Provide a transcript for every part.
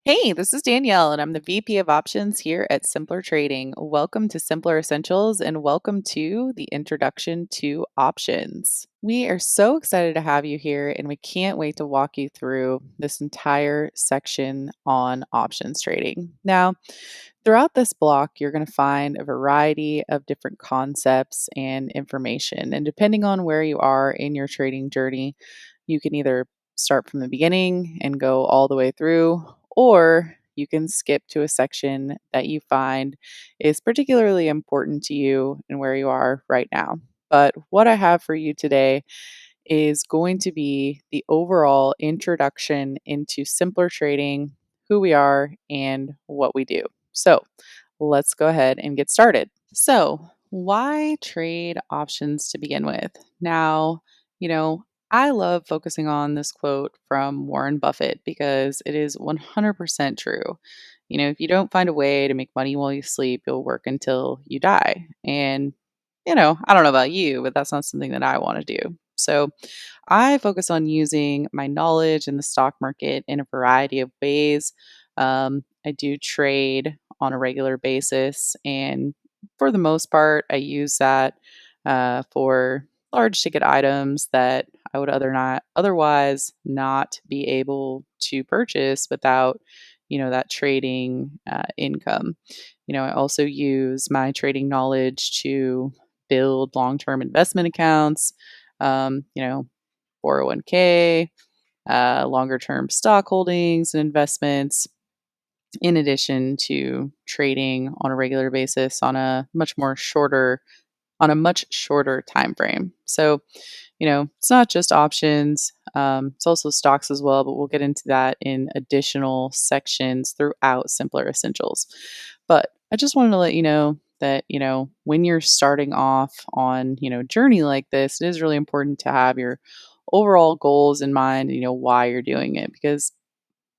Hey, this is Danielle, and I'm the VP of Options here at Simpler Trading. Welcome to Simpler Essentials, and welcome to the Introduction to Options. We are so excited to have you here, and we can't wait to walk you through this entire section on options trading. Now, throughout this block, you're going to find a variety of different concepts and information. And depending on where you are in your trading journey, you can either start from the beginning and go all the way through, or you can skip to a section that you find is particularly important to you and where you are right now. But what I have for you today is going to be the overall introduction into simpler trading, who we are, and what we do. So let's go ahead and get started. So, why trade options to begin with? Now, you know, I love focusing on this quote from Warren Buffett because it is 100% true. If you don't find a way to make money while you sleep, you'll work until you die. And, I don't know about you, but that's not something that I want to do. So, I focus on using my knowledge in the stock market in a variety of ways. I do trade on a regular basis, and for the most part, I use that for large ticket items that I would otherwise not be able to purchase without, that trading income. I also use my trading knowledge to build long-term investment accounts. 401k, longer term stock holdings and investments, in addition to trading on a regular basis on a much shorter time frame. So, it's not just options, it's also stocks as well, but we'll get into that in additional sections throughout Simpler Essentials. But I just wanted to let you know that, when you're starting off on, journey like this, it is really important to have your overall goals in mind, why you're doing it, because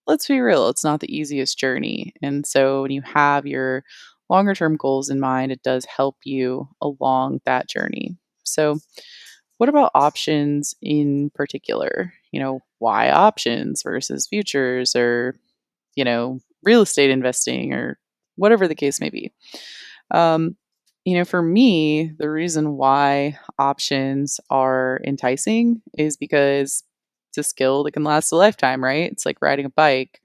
let's be real, it's not the easiest journey. And so when you have your longer term goals in mind, it does help you along that journey. So, what about options in particular? Why options versus futures or, real estate investing or whatever the case may be? Um, for me, the reason why options are enticing is because it's a skill that can last a lifetime, right? It's like riding a bike.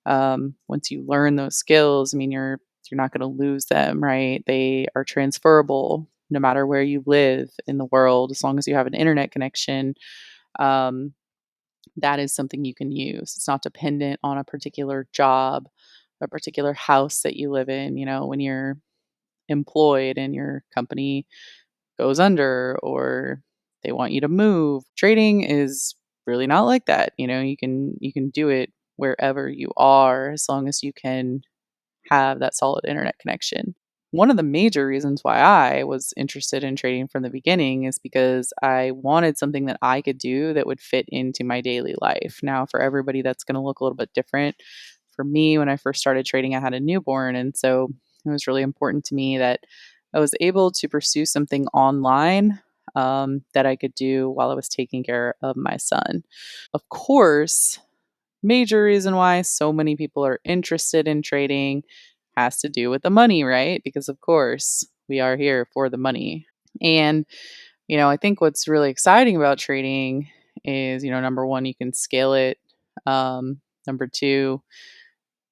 Once you learn those skills, I mean, you're not going to lose them, right? They are transferable no matter where you live in the world, as long as you have an internet connection. Um, that is something you can use. It's not dependent on a particular job, a particular house that you live in. When you're employed and your company goes under or they want you to move. Trading is really not like that. You can do it wherever you are as long as you can have that solid internet connection. One of the major reasons why I was interested in trading from the beginning is because I wanted something that I could do that would fit into my daily life. Now, for everybody, that's going to look a little bit different. For me, when I first started trading, I had a newborn. And so it was really important to me that I was able to pursue something online that I could do while I was taking care of my son. Of course, major reason why so many people are interested in trading has to do with the money, right? Because of course, we are here for the money. And, I think what's really exciting about trading is, number one, you can scale it. Number two,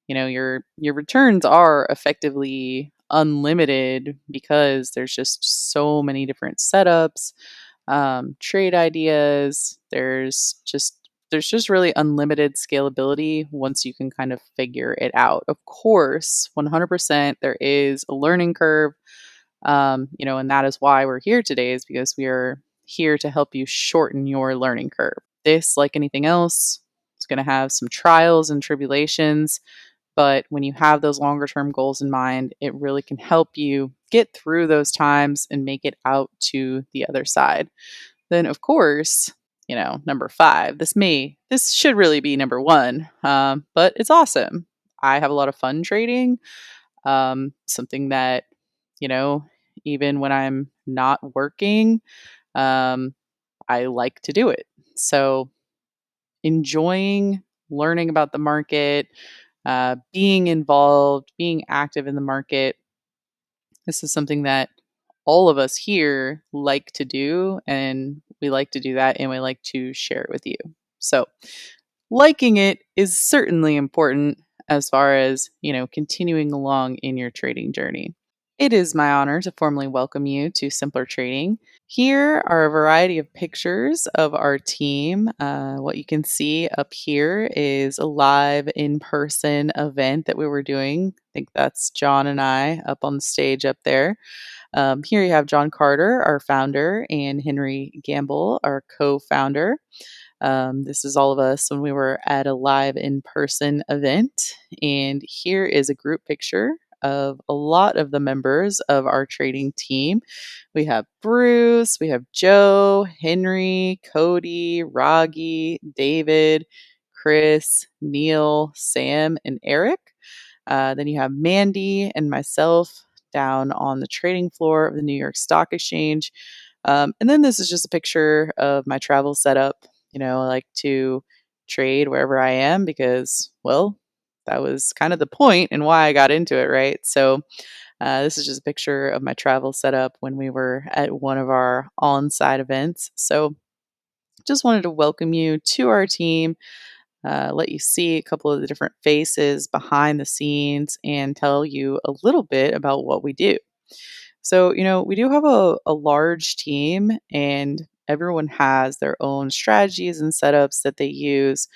your returns are effectively unlimited because there's just so many different setups, trade ideas. There's just really unlimited scalability once you can kind of figure it out. Of course, 100% there is a learning curve, and that is why we're here today, is because we are here to help you shorten your learning curve. This, like anything else, is going to have some trials and tribulations, but when you have those longer term goals in mind, it really can help you get through those times and make it out to the other side. Then, of course, number five, this should really be number one, but it's awesome. I have a lot of fun trading. Something that, you know, even when I'm not working, um, I like to do it. So, enjoying learning about the market, being involved, being active in the market. This is something that all of us here like to do, and we like to do that, and we like to share it with you. So, liking it is certainly important as far as, continuing along in your trading journey. It is my honor to formally welcome you to Simpler Trading. Here are a variety of pictures of our team. What you can see up here is a live in person event that we were doing. I think that's John and I up on the stage up there. Here you have John Carter, our founder, and Henry Gamble, our co founder. This is all of us when we were at a live in person event. And here is a group picture of a lot of the members of our trading team. We have Bruce, we have Joe, Henry, Cody, Roggy, David, Chris, Neil, Sam, and Eric. Then you have Mandy and myself down on the trading floor of the New York Stock Exchange. And then this is just a picture of my travel setup. I like to trade wherever I am because, well, that was kind of the point and why I got into it, right? So, this is just a picture of my travel setup when we were at one of our on site events. So, just wanted to welcome you to our team, let you see a couple of the different faces behind the scenes, and tell you a little bit about what we do. So, we do have a large team, and everyone has their own strategies and setups that they use.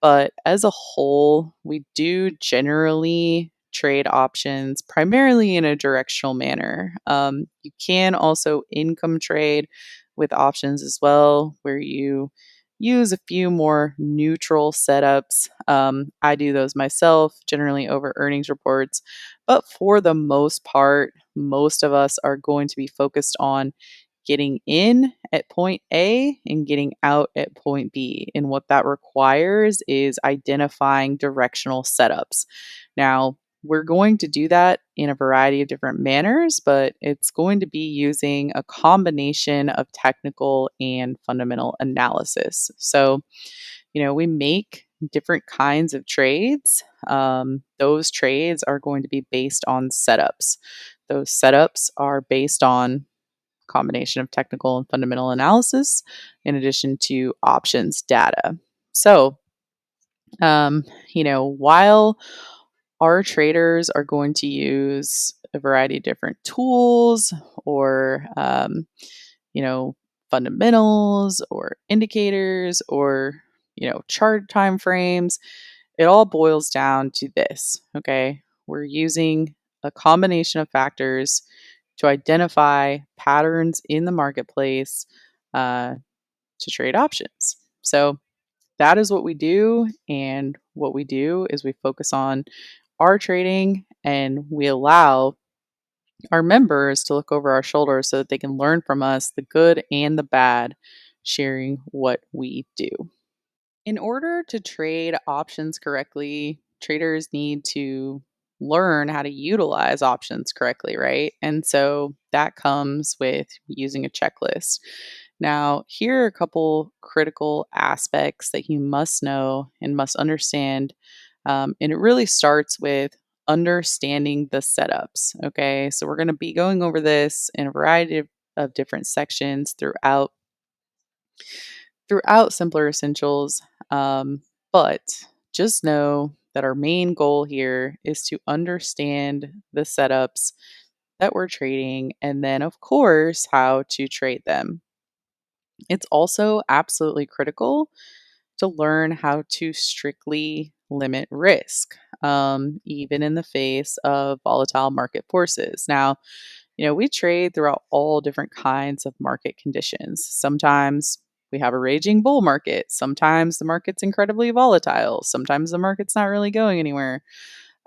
But as a whole, we do generally trade options primarily in a directional manner. You can also income trade with options as well, where you use a few more neutral setups. I do those myself, generally over earnings reports. But for the most part, most of us are going to be focused on getting in at point A and getting out at point B. And what that requires is identifying directional setups. Now, we're going to do that in a variety of different manners, but it's going to be using a combination of technical and fundamental analysis. So, we make different kinds of trades. Those trades are going to be based on setups. Those setups are based on combination of technical and fundamental analysis in addition to options data. So, while our traders are going to use a variety of different tools or, fundamentals or indicators or, chart time frames, it all boils down to this. Okay. We're using a combination of factors to identify patterns in the marketplace uh, to trade options. So that is what we do. And what we do is we focus on our trading, and we allow our members to look over our shoulders so that they can learn from us the good and the bad, sharing what we do. In order to trade options correctly, traders need to learn how to utilize options correctly, right? And so that comes with using a checklist. Now, here are a couple critical aspects that you must know and must understand. And it really starts with understanding the setups. Okay. So we're going to be going over this in a variety of different sections throughout Simpler Essentials. But just know that our main goal here is to understand the setups that we're trading and then, of course, how to trade them. It's also absolutely critical to learn how to strictly limit risk, even in the face of volatile market forces. Now, we trade throughout all different kinds of market conditions. Sometimes we have a raging bull market. Sometimes the market's incredibly volatile. Sometimes the market's not really going anywhere.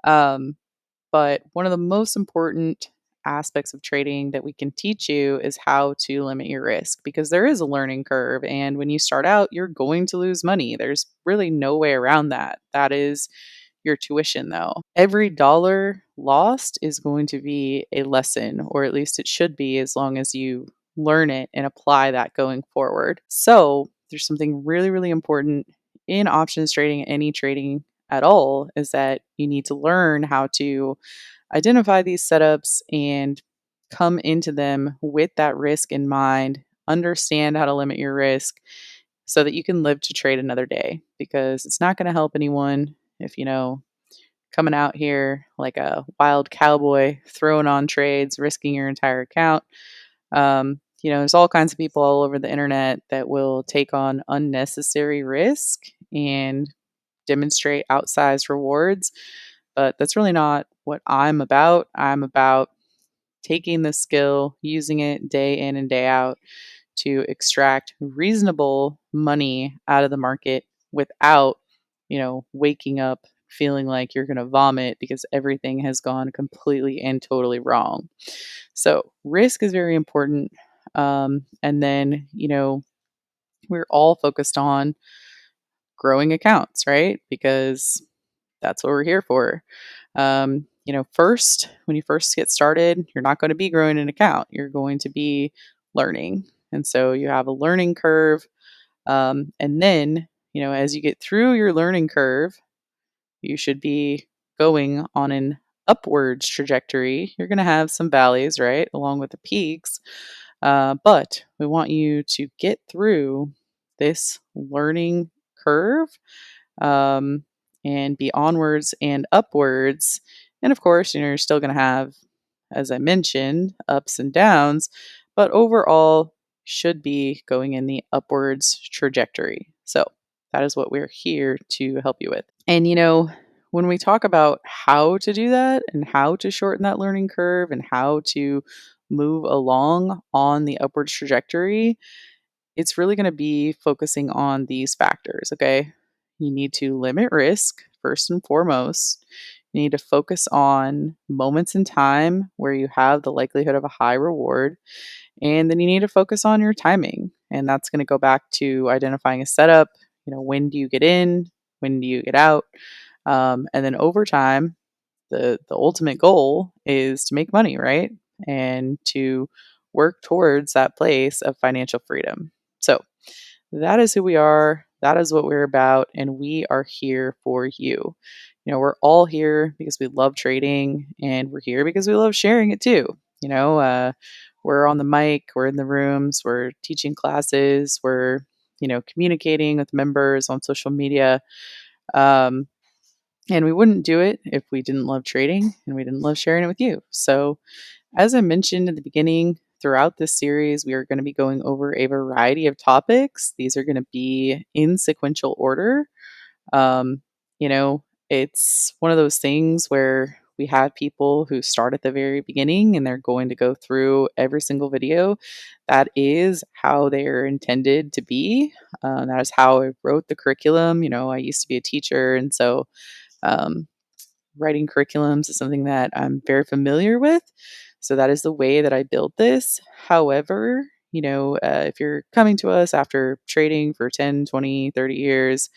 Um, but one of the most important aspects of trading that we can teach you is how to limit your risk, because there is a learning curve. And when you start out, you're going to lose money. There's really no way around that. That is your tuition, though. Every dollar lost is going to be a lesson, or at least it should be, as long as you learn it and apply that going forward. So, there's something really, really important in options trading, any trading at all is that you need to learn how to identify these setups and come into them with that risk in mind, understand how to limit your risk so that you can live to trade another day, because it's not going to help anyone if, coming out here like a wild cowboy, throwing on trades, risking your entire account. There's all kinds of people all over the internet that will take on unnecessary risk and demonstrate outsized rewards, but that's really not what I'm about. I'm about taking the skill, using it day in and day out to extract reasonable money out of the market without, waking up feeling like you're going to vomit because everything has gone completely and totally wrong. So, risk is very important. And then, we're all focused on growing accounts, right? Because that's what we're here for. First, when you first get started, you're not going to be growing an account. You're going to be learning. And so you have a learning curve. And then, as you get through your learning curve, you should be going on an upwards trajectory. You're going to have some valleys, right, along with the peaks. But we want you to get through this learning curve, um, and be onwards and upwards. And of course, you're still going to have, as I mentioned, ups and downs, but overall should be going in the upwards trajectory. So that is what we're here to help you with. And when we talk about how to do that and how to shorten that learning curve and how to move along on the upwards trajectory, it's really going to be focusing on these factors, okay? You need to limit risk first and foremost. You need to focus on moments in time where you have the likelihood of a high reward. And then you need to focus on your timing. And that's going to go back to identifying a setup. When do you get in? When do you get out? And then over time, the ultimate goal is to make money, right? And to work towards that place of financial freedom. So that is who we are. That is what we're about. And we are here for you. We're all here because we love trading, and we're here because we love sharing it too. We're on the mic, we're in the rooms, we're teaching classes, we're, communicating with members on social media. Um, and we wouldn't do it if we didn't love trading and we didn't love sharing it with you. So, as I mentioned at the beginning, throughout this series, we are going to be going over a variety of topics. These are going to be in sequential order. Um, you know, it's one of those things where we have people who start at the very beginning and they're going to go through every single video. That is how they're intended to be. That is how I wrote the curriculum. I used to be a teacher, and so um, writing curriculums is something that I'm very familiar with. So that is the way that I built this. However, if you're coming to us after trading for 10, 20, 30 years,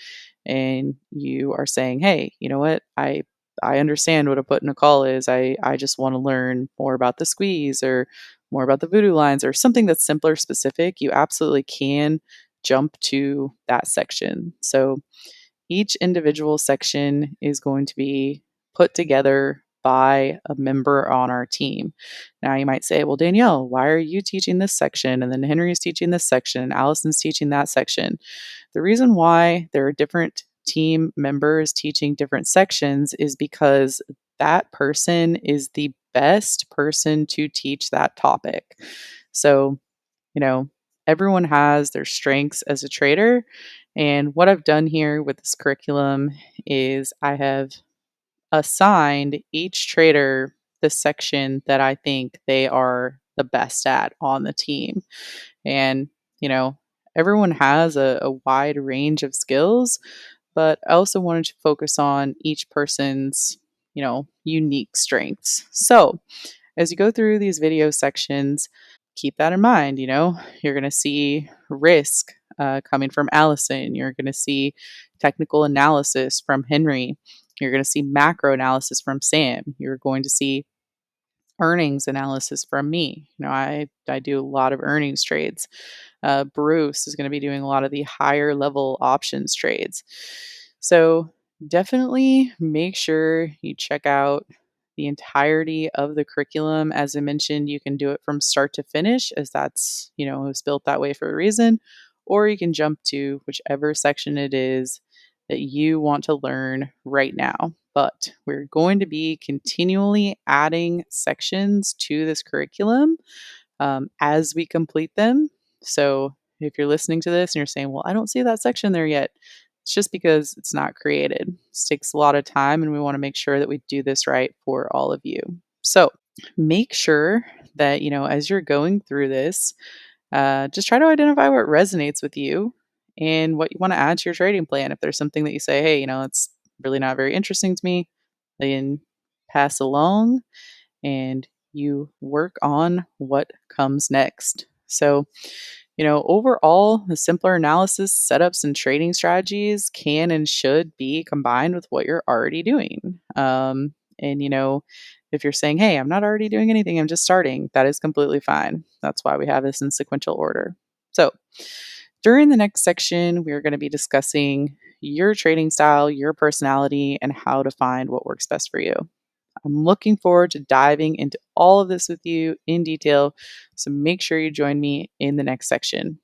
and you are saying, hey, you know what? I understand what a put and a call is. I just want to learn more about the squeeze or more about the voodoo lines or something that's simpler specific. You absolutely can jump to that section. So each individual section is going to be put together by a member on our team. Now, you might say, well, Danielle, why are you teaching this section? And then Henry is teaching this section, and Allison's teaching that section. The reason why there are different team members teaching different sections is because that person is the best person to teach that topic. So, you know, everyone has their strengths as a trader. And what I've done here with this curriculum is I have assigned each trader the section that I think they are the best at on the team. And, you know, everyone has a wide range of skills, but I also wanted to focus on each person's, unique strengths. So as you go through these video sections, keep that in mind. You're going to see risk coming from Allison. You're going to see technical analysis from Henry. You're going to see macro analysis from Sam. You're going to see earnings analysis from me. I do a lot of earnings trades. Bruce is going to be doing a lot of the higher level options trades. So Definitely make sure you check out the entirety of the curriculum. As I mentioned, you can do it from start to finish, as that's, it was built that way for a reason, or you can jump to whichever section it is that you want to learn right now. But we're going to be continually adding sections to this curriculum as we complete them. So if you're listening to this and you're saying, well, I don't see that section there yet, it's just because it's not created. This takes a lot of time, and we want to make sure that we do this right for all of you. So make sure that, as you're going through this, just try to identify what resonates with you and what you want to add to your trading plan. If there's something that you say, hey, it's really not very interesting to me, then pass along and you work on what comes next. So, overall, the simpler analysis, setups, and trading strategies can and should be combined with what you're already doing. And, if you're saying, hey, I'm not already doing anything, I'm just starting, that is completely fine. That's why we have this in sequential order. So, during the next section, we're going to be discussing your trading style, your personality, and how to find what works best for you. I'm looking forward to diving into all of this with you in detail. So make sure you join me in the next section.